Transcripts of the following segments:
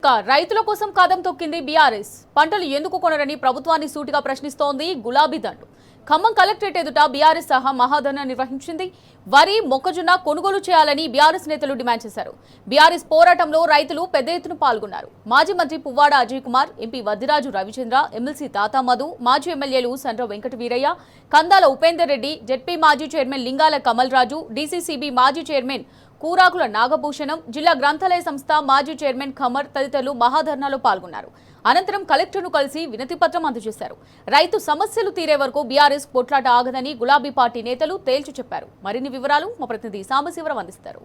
రైతుల కోసం కదం తొక్కింది బీఆర్ఎస్. పంటలు ఎందుకు కొనరని ప్రభుత్వాన్ని సూటిగా ప్రశ్నిస్తోంది గులాబీ దండు. ఖమ్మం కలెక్టరేట్ ఎదుట బీఆర్ఎస్ సహా మహాధర్నా నిర్వహించింది. వరి, మొక్కజొన్న కొనుగోలు చేయాలని బీఆర్ఎస్ నేతలు డిమాండ్ చేశారు. బీఆర్ఎస్ పోరాటంలో రైతులు పెద్ద ఎత్తున పాల్గొన్నారు. మాజీ మంత్రి పువ్వాడ అజయ్ కుమార్, ఎంపీ వద్దిరాజు రవిచంద్ర, ఎమ్మెల్సీ తాతా మధు, మాజీ ఎమ్మెల్యేలు సండ్ర వెంకట వీరయ్య, కందాల ఉపేందర్ రెడ్డి, జెడ్పీ మాజీ చైర్మన్ లింగాల కమల్ రాజు, డీసీసీబీ మాజీ చైర్మన్ కూరాకుల నాగభూషణం, జిల్లా గ్రంథాలయ సంస్థ మాజీ చైర్మన్ ఖమర్ తదితరులు మహాధర్నాలో పాల్గొన్నారు. అనంతరం కలెక్టర్ను కలిసి వినతిపత్రం అందజేశారు. రైతు సమస్యలు తీరే వరకు బీఆర్ఎస్ కొట్లాట ఆగదని గులాబీ పార్టీ నేతలు తేల్చి చెప్పారు. మరిన్ని వివరాలు మా ప్రతినిధి సాంబశివరావు అందిస్తారు.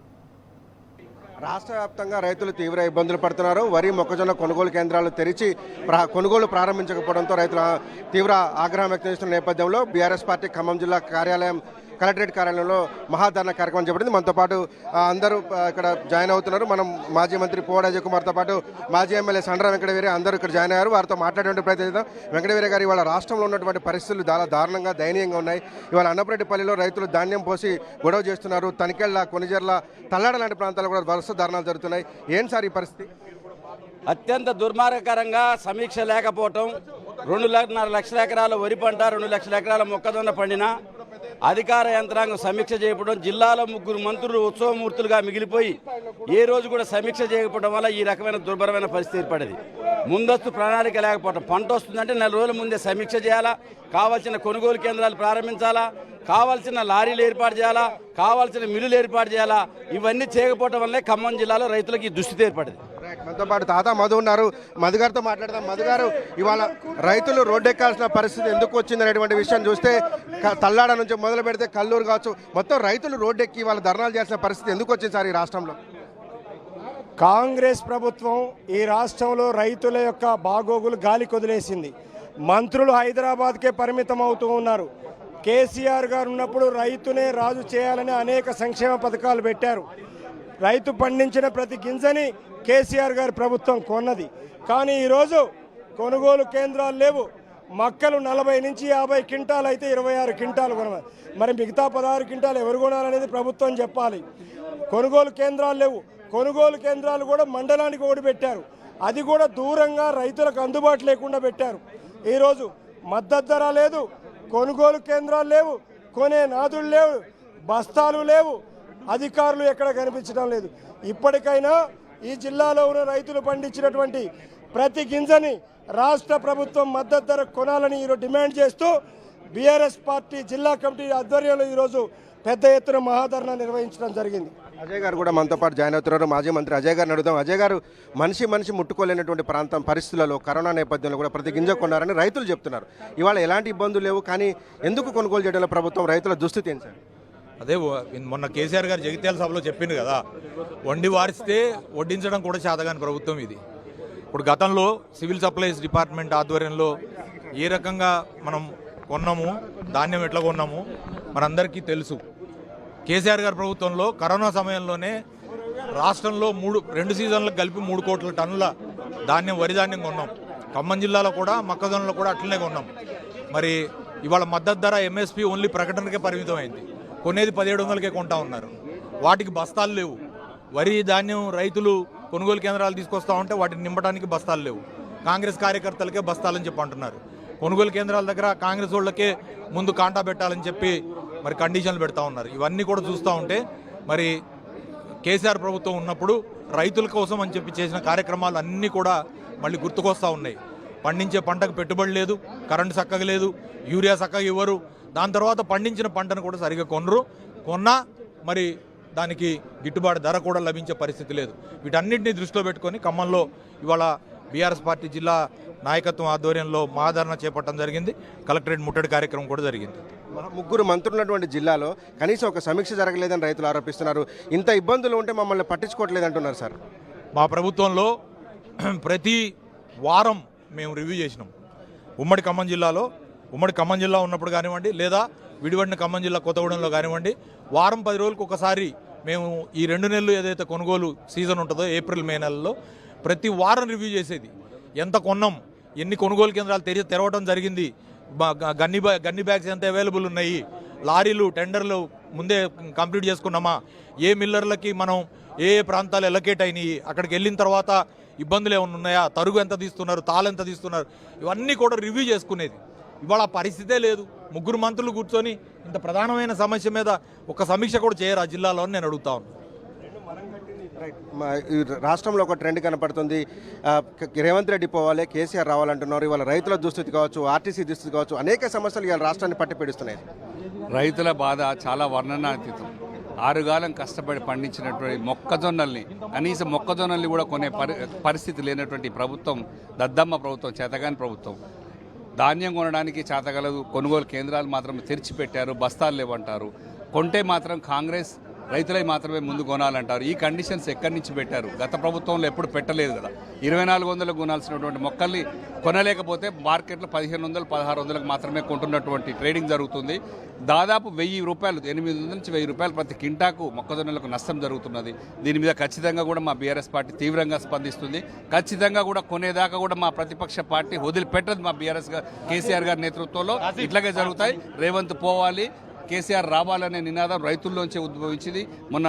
రాష్ట్ర వ్యాప్తంగా రైతులు తీవ్ర ఇబ్బందులు పడుతున్నారు. వరి, మొక్కజొన్న కొనుగోలు కేంద్రాలు తెరిచి కొనుగోలు ప్రారంభించకపోవడంతో రైతులు తీవ్ర ఆగ్రహం వ్యక్తం చేస్తున్న నేపథ్యంలో బీఆర్ఎస్ పార్టీ ఖమ్మం జిల్లా కలెక్టరేట్ కార్యాలయంలో మహాధర్నా కార్యక్రమం చేపట్టింది. మనతో పాటు అందరూ ఇక్కడ జాయిన్ అవుతున్నారు. మనం మాజీ మంత్రి పువ్వాడ అజయ్ కుమార్తో పాటు మాజీ ఎమ్మెల్యే సండ్ర వెంకట వీరయ్య అందరూ ఇక్కడ జాయిన్ అయ్యారు. వారితో మాట్లాడే ప్రయత్నం చేద్దాం. వెంకట వీరయ్య గారు, ఇవాళ రాష్ట్రంలో ఉన్నటువంటి పరిస్థితులు చాలా దారుణంగా దయనీయంగా ఉన్నాయి. ఇవాళ అన్నపరెడ్డిపల్లిలో రైతులు ధాన్యం పోసి గొడవ చేస్తున్నారు. తనికెళ్ళ, కొనిజర్ల, తల్లాడ లాంటి ప్రాంతాల్లో కూడా వరుస ధర్నాలు జరుగుతున్నాయి. ఏం సార్ ఈ పరిస్థితి? అత్యంత దుర్మార్గకరంగా సమీక్ష లేకపోవటం, 2.5 లక్షల ఎకరాల వరి పంట, 2 లక్షల ఎకరాల మొక్కజొన్న పండిన అధికార యంత్రాంగం సమీక్ష చేయకపోవడం, జిల్లాలో 3 మంత్రులు ఉత్సవమూర్తులుగా మిగిలిపోయి ఏ రోజు కూడా సమీక్ష చేయకపోవడం వల్ల ఈ రకమైన దుర్భరమైన పరిస్థితి ఏర్పడింది. ముందస్తు ప్రణాళిక లేకపోవడం, పంట వస్తుందంటే 4 రోజుల ముందే సమీక్ష చేయాలా, కావాల్సిన కొనుగోలు కేంద్రాలు ప్రారంభించాలా, కావాల్సిన లారీలు ఏర్పాటు చేయాలా, కావాల్సిన మిల్లులు ఏర్పాటు చేయాలా. ఇవన్నీ చేయకపోవడం వల్లే ఖమ్మం జిల్లాలో రైతులకు ఈ దుస్థితి ఏర్పడింది. మనతో పాటు తాతా మధు ఉన్నారు. మధు గారితో మాట్లాడదాం. మధు గారు, ఇవాళ రైతులు రోడ్డెక్కాల్సిన పరిస్థితి ఎందుకు వచ్చింది అనేటువంటి విషయం చూస్తే తల్లాడ నుంచి మొదలు పెడితే కల్లూరు కావచ్చు, మొత్తం రైతులు రోడ్డెక్కి ఇవాళ ధర్నాలు చేసిన పరిస్థితి ఎందుకు వచ్చింది సార్ ఈ రాష్ట్రంలో? కాంగ్రెస్ ప్రభుత్వం ఈ రాష్ట్రంలో రైతుల యొక్క బాగోగులు గాలి కొదిలేసింది. మంత్రులు హైదరాబాద్కే పరిమితం అవుతూ ఉన్నారు. కేసీఆర్ గారు ఉన్నప్పుడు రైతునే రాజు చేయాలని అనేక సంక్షేమ పథకాలు పెట్టారు. రైతు పండించిన ప్రతి గింజని కేసీఆర్ గారి ప్రభుత్వం కొన్నది. కానీ ఈరోజు కొనుగోలు కేంద్రాలు లేవు. మక్కలు 40 నుంచి 50 క్వింటాలు అయితే 26 క్వింటాలు కొనాలి. మరి మిగతా 16 క్వింటాలు ఎవరు కొనాలనేది ప్రభుత్వం చెప్పాలి. కొనుగోలు కేంద్రాలు లేవు. కొనుగోలు కేంద్రాలు కూడా మండలానికి ఒకటి పెట్టారు. అది కూడా దూరంగా రైతులకు అందుబాటు లేకుండా పెట్టారు. ఈరోజు మద్దతు ధర లేదు, కొనుగోలు కేంద్రాలు లేవు, కొనే నాదులు లేవు, బస్తాలు లేవు, అధికారులు ఎక్కడ కనిపించడం లేదు. ఇప్పటికైనా ఈ జిల్లాలో ఉన్న రైతులు పండించినటువంటి ప్రతి గింజని రాష్ట్ర ప్రభుత్వం మద్దతు ధర కొనాలని ఈరోజు డిమాండ్ చేస్తూ బీఆర్ఎస్ పార్టీ జిల్లా కమిటీ ఆధ్వర్యంలో ఈరోజు పెద్ద ఎత్తున మహాధర్నా నిర్వహించడం జరిగింది. అజయ్ గారు కూడా మనతో పాటు జాయిన్ అవుతున్నారు. మాజీ మంత్రి అజయ్ గారిని అడుగుదాం. అజయ్ గారు, మనిషి ముట్టుకోలేనటువంటి ప్రాంతం పరిస్థితులలో కరోనా నేపథ్యంలో కూడా ప్రతి గింజ కొన్నారని రైతులు చెప్తున్నారు. ఇవాళ ఎలాంటి ఇబ్బందులు లేవు, కానీ ఎందుకు కొనుగోలు చేయడంలో ప్రభుత్వం రైతుల దుస్థితి ఏంటి సార్? అదే మొన్న కేసీఆర్ గారు జగిత్యాల సభలో చెప్పింది కదా, వండి వారిస్తే వడ్డించడం కూడా చేతగాని ప్రభుత్వం ఇది. ఇప్పుడు గతంలో సివిల్ సప్లైస్ డిపార్ట్మెంట్ ఆధ్వర్యంలో ఏ రకంగా మనం కొన్నాము, ధాన్యం ఎట్లా కొన్నాము మనందరికీ తెలుసు. కేసీఆర్ గారి ప్రభుత్వంలో కరోనా సమయంలోనే రాష్ట్రంలో 2 సీజన్లకు కలిపి 3 కోట్ల టన్నుల ధాన్యం, వరి ధాన్యం కొన్నాం. ఖమ్మం జిల్లాలో కూడా మొక్కజొన్నలో కూడా అట్లనే కొన్నాం. మరి ఇవాళ మద్దతు ధర ఎంఎస్పీ ఓన్లీ ప్రకటనకే పరిమితమైంది. కొనేది 1700కే కొంటా ఉన్నారు. వాటికి బస్తాలు లేవు. వరి ధాన్యం రైతులు కొనుగోలు కేంద్రాలు తీసుకొస్తా ఉంటే వాటిని నింపడానికి బస్తాలు లేవు. కాంగ్రెస్ కార్యకర్తలకే బస్తాలని చెప్పి అంటున్నారు. కొనుగోలు కేంద్రాల దగ్గర కాంగ్రెస్ వాళ్ళకే ముందు కాంటా పెట్టాలని చెప్పి మరి కండిషన్లు పెడతా ఉన్నారు. ఇవన్నీ కూడా చూస్తూ ఉంటే మరి కేసీఆర్ ప్రభుత్వం ఉన్నప్పుడు రైతుల కోసం అని చెప్పి చేసిన కార్యక్రమాలు అన్నీ కూడా మళ్ళీ గుర్తుకొస్తూ ఉన్నాయి. పండించే పంటకు పెట్టుబడి లేదు, కరెంటు చక్కగా లేదు, యూరియా చక్కగా ఇవ్వరు. దాని తర్వాత పండించిన పంటను కూడా సరిగా కొన్నా మరి దానికి గిట్టుబాటు ధర కూడా లభించే పరిస్థితి లేదు. వీటన్నిటిని దృష్టిలో పెట్టుకొని ఖమ్మంలో ఇవాళ బీఆర్ఎస్ పార్టీ జిల్లా నాయకత్వం ఆధ్వర్యంలో మహాధరణ చేపట్టడం జరిగింది. కలెక్టరేట్ ముట్టడి కార్యక్రమం కూడా జరిగింది. 3 మంత్రులు ఉన్నటువంటి జిల్లాలో కనీసం ఒక సమీక్ష జరగలేదని రైతులు ఆరోపిస్తున్నారు. ఇంత ఇబ్బందులు ఉంటే మమ్మల్ని పట్టించుకోవట్లేదు అంటున్నారు సార్. మా ప్రభుత్వంలో ప్రతి వారం మేము రివ్యూ చేసినాం. ఉమ్మడి ఖమ్మం జిల్లా ఉన్నప్పుడు కానివ్వండి, లేదా విడివడిన ఖమ్మం జిల్లా కొత్తగూడెంలో కానివ్వండి, వారం 10 రోజులకు ఒకసారి మేము ఈ 2 నెలలు ఏదైతే కొనుగోలు సీజన్ ఉంటుందో ఏప్రిల్ మే నెలలో ప్రతి వారం రివ్యూ చేసేది. ఎంత కొన్నాం, ఎన్ని కొనుగోలు కేంద్రాలు తెరవడం జరిగింది, గన్ని బ్యాగ్స్ ఎంత అవైలబుల్ ఉన్నాయి, లారీలు టెండర్లు ముందే కంప్లీట్ చేసుకున్నామా, ఏ మిల్లర్లకి మనం ఏ ప్రాంతాలు ఎలకేట్ అయినాయి, అక్కడికి వెళ్ళిన తర్వాత ఇబ్బందులు ఏమైనా ఉన్నాయా, తరుగు ఎంత తీస్తున్నారు, తాళు ఎంత తీస్తున్నారు, ఇవన్నీ కూడా రివ్యూ చేసుకునేది. ఇవాళ ఆ పరిస్థితే లేదు. ముగ్గురు మంత్రులు కూర్చొని ఇంత ప్రధానమైన సమస్య మీద ఒక సమీక్ష కూడా చేయరు ఆ జిల్లాలో అని నేను అడుగుతా ఉన్నాను. ఈ రాష్ట్రంలో ఒక ట్రెండ్ కనపడుతుంది. రేవంత్ రెడ్డి పోవాలి, కేసీఆర్ రావాలంటున్నారు. ఇవాళ రైతుల దుస్థితి కావచ్చు, ఆర్టీసీ దుస్థితి కావచ్చు, అనేక సమస్యలు ఇవాళ రాష్ట్రాన్ని పట్టిపెడుస్తున్నాయి. రైతుల బాధ చాలా వర్ణనాతీతం. 6 కాలం కష్టపడి పండించినటువంటి మొక్కజొన్నల్ని, కనీసం మొక్కజొన్నల్ని కూడా కొనే పరిస్థితి లేనటువంటి ప్రభుత్వం దద్దమ్మ ప్రభుత్వం, చేతగాని ప్రభుత్వం. ధాన్యం కొనడానికి చేతగలదు, కొనుగోలు కేంద్రాలు మాత్రం తెరిచిపెట్టారు, బస్తాలు లేవంటారు. కొంటే మాత్రం కాంగ్రెస్ రైతులై మాత్రమే ముందు కొనాలంటారు. ఈ కండిషన్స్ ఎక్కడి నుంచి పెట్టారు? గత ప్రభుత్వంలో ఎప్పుడు పెట్టలేదు కదా. 2400 కొనాల్సినటువంటి మొక్కల్ని కొనలేకపోతే మార్కెట్లో 1500, 1600 మాత్రమే కొంటున్నటువంటి ట్రేడింగ్ జరుగుతుంది. దాదాపు 1000 రూపాయలు, 800 నుంచి 1000 రూపాయలు ప్రతి కింటాకు మొక్కజొన్నలకు నష్టం జరుగుతున్నది. దీని మీద ఖచ్చితంగా కూడా మా బీఆర్ఎస్ పార్టీ తీవ్రంగా స్పందిస్తుంది. ఖచ్చితంగా కూడా కొనేదాకా కూడా మా ప్రతిపక్ష పార్టీ వదిలిపెట్టదు. మా బీఆర్ఎస్ కేసీఆర్ గారి నేతృత్వంలో ఇట్లాగే జరుగుతాయి. రేవంత్ పోవాలి, కేసీఆర్ రావాలనే నినాదం రైతుల్లోంచే ఉద్భవించింది. మొన్న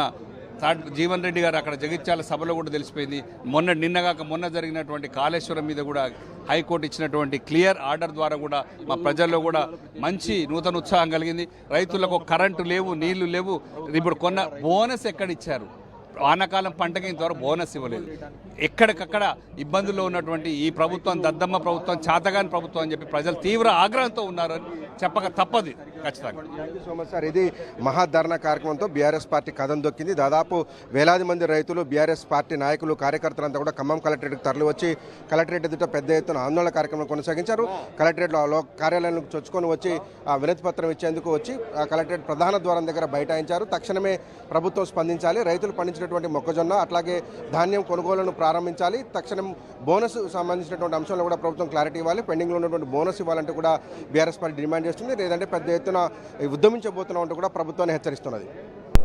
జీవన్ రెడ్డి గారు అక్కడ జగిత్యాల సభలో కూడా తెలిసిపోయింది. మొన్న జరిగినటువంటి కాళేశ్వరం మీద కూడా హైకోర్టు ఇచ్చినటువంటి క్లియర్ ఆర్డర్ ద్వారా కూడా మా ప్రజల్లో కూడా మంచి నూతన ఉత్సాహం కలిగింది. రైతులకు కరెంటు లేవు, నీళ్లు లేవు. ఇప్పుడు కొన్న బోనస్ ఎక్కడిచ్చారు? వానాకాలం పంటకి ఇంతవరకు బోనస్ ఇవ్వలేదు. ఎక్కడికక్కడ ఇబ్బందుల్లో ఉన్నటువంటి ఈ ప్రభుత్వం దద్దమ్మ ప్రభుత్వం, చాతగాని ప్రభుత్వం అని చెప్పి ప్రజలు తీవ్ర ఆగ్రహంతో ఉన్నారని చెప్పక తప్పదు ఖచ్చితంగా. Thank you so much sir. ఇది మహాధరణ కార్యక్రమంతో బీఆర్ఎస్ పార్టీ కథం దొక్కింది. దాదాపు వేలాది మంది రైతులు, బీఆర్ఎస్ పార్టీ నాయకులు, కార్యకర్తలంతా కూడా ఖమ్మం కలెక్టరేట్కి తరలి వచ్చి కలెక్టరేట్ ఎదుట పెద్ద ఎత్తున ఆందోళన కార్యక్రమం కొనసాగించారు. కలెక్టరేట్లో కార్యాలయానికి చొచ్చుకొని వచ్చి ఆ వినతి పత్రం ఇచ్చేందుకు వచ్చి కలెక్టరేట్ ప్రధాన ద్వారం దగ్గర బైఠాయించారు. తక్షణమే ప్రభుత్వం స్పందించాలి, రైతులు పండించినటువంటి మొక్కజొన్న అట్లాగే ధాన్యం కొనుగోలును ప్రారంభించాలి, తక్షణం బోనస్ సంబంధించినటువంటి అంశంలో కూడా ప్రభుత్వం క్లారిటీ ఇవ్వాలి, పెండింగ్లో ఉన్నటువంటి బోనస్ ఇవ్వాలంటూ కూడా బీఆర్ఎస్ పార్టీ డిమాండ్ చేస్తుంది. లేదంటే పెద్ద ఎత్తున ఉద్యమించబోతున్నామంటూ కూడా ప్రభుత్వాన్ని హెచ్చరిస్తున్నది.